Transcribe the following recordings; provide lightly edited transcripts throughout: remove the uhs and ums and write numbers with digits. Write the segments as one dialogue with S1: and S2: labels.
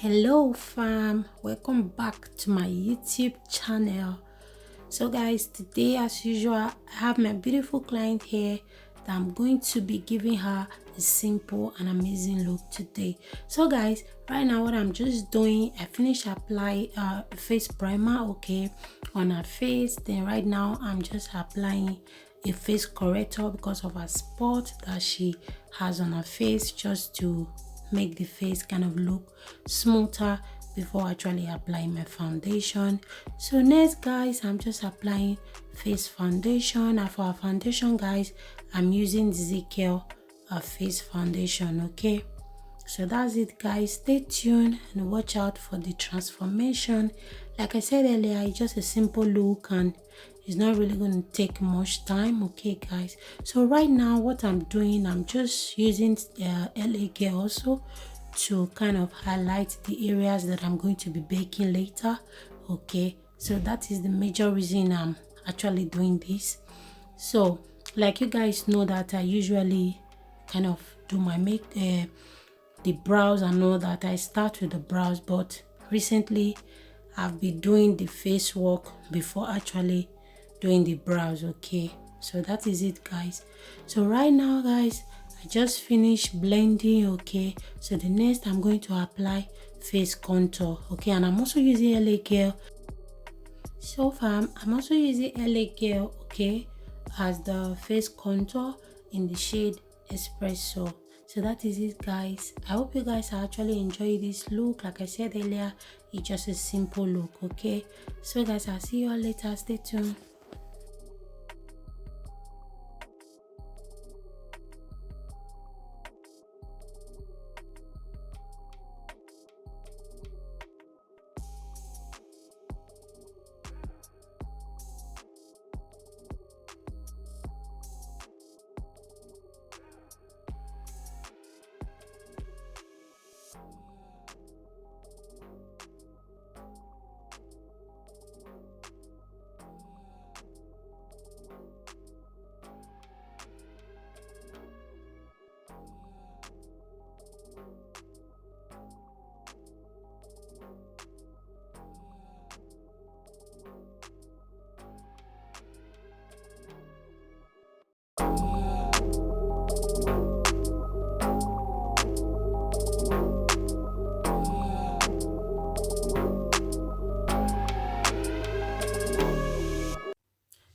S1: Hello fam, welcome back to my YouTube channel. So guys, today as usual I have my beautiful client here that I'm going to be giving her a simple and amazing look today. So guys, right now what I'm just doing, I finished apply face primer, okay, on her face. Then right now I'm just applying a face corrector because of her spot that she has on her face, just to make the face kind of look smoother before actually applying my foundation. So next guys, I'm just applying face foundation, and for our foundation guys, I'm using zikel face foundation. Okay, so that's it guys, stay tuned and watch out for the transformation. Like I said earlier, it's just a simple look and it's not really going to take much time. Okay guys, so right now what I'm doing, I'm just using LA also to kind of highlight the areas that I'm going to be baking later. Okay, so that is the major reason I'm actually doing this. So like you guys know that I usually kind of do my the brows and all that. I start with the brows, but recently I've been doing the face work before actually doing the brows. Okay, so that is it guys. So right now guys, I just finished blending. Okay, so the next I'm going to apply face contour. Okay, and I'm also using LA Girl. So far I'm also using LA Girl, okay, as the face contour in the shade espresso. So that is it guys. I hope you guys actually enjoy this look. Like I said earlier, it's just a simple look. Okay, so guys, I'll see you all later, stay tuned.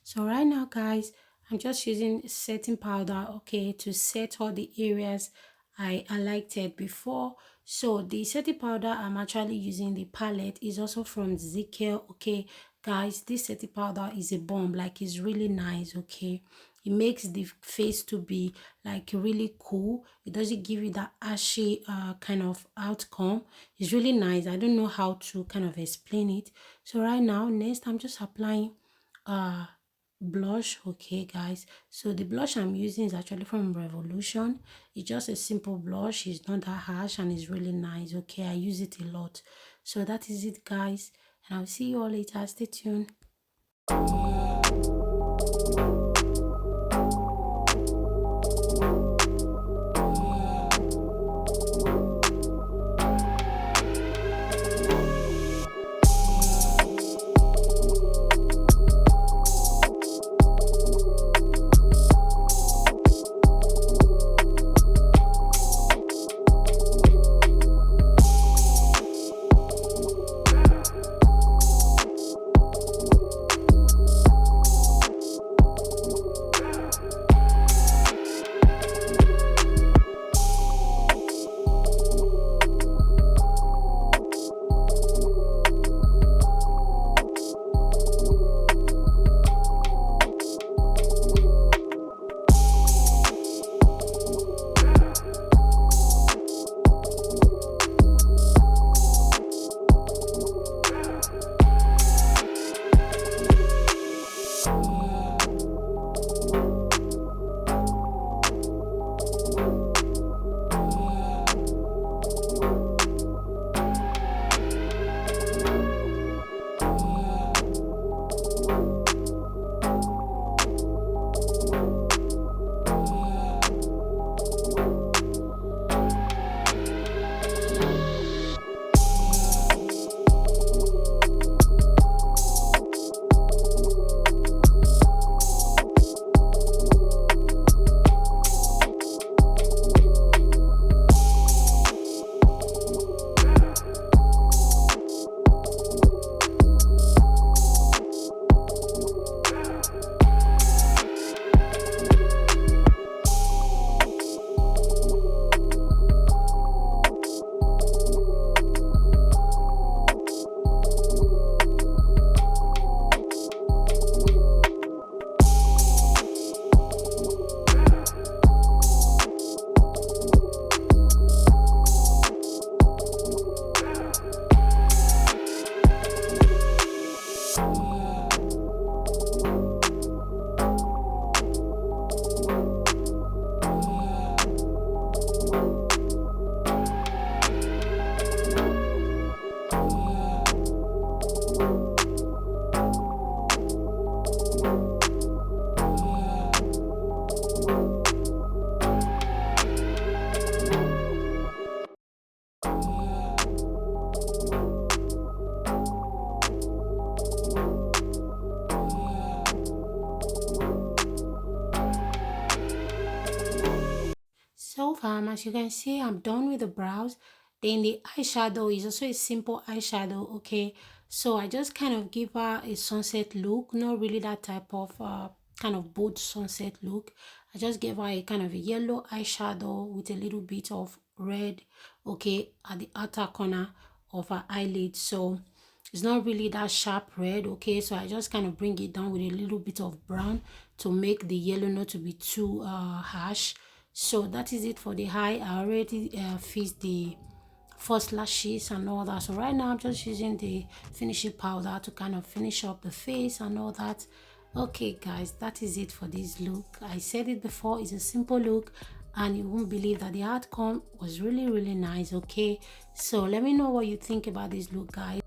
S1: So right now guys, I'm just using setting powder, okay, to set all the areas I highlighted before. So the setting powder I'm actually using, the palette, is also from Zikel. Okay guys, this setting powder is a bomb, like it's really nice. Okay, it makes the face to be like really cool. It doesn't give you that ashy kind of outcome. It's really nice. I don't know how to kind of explain it. So right now, next I'm just applying blush. Okay guys, so the blush I'm using is actually from Revolution. It's just a simple blush, it's not that harsh and it's really nice. Okay, I use it a lot. So that is it guys, and I'll see you all later, stay tuned. as you can see, I'm done with the brows. Then the eyeshadow is also a simple eyeshadow. Okay, so I just kind of give her a sunset look, not really that type of kind of bold sunset look. I just gave her a kind of a yellow eyeshadow with a little bit of red, okay, at the outer corner of her eyelid. So it's not really that sharp red, okay, so I just kind of bring it down with a little bit of brown to make the yellow not to be too harsh. So that is it for the eye. I already fixed the false lashes and all that. So right now I'm just using the finishing powder to kind of finish up the face and all that. Okay guys, that is it for this look. I said it before, it's a simple look and you won't believe that the outcome was really nice. Okay, so let me know what you think about this look, guys.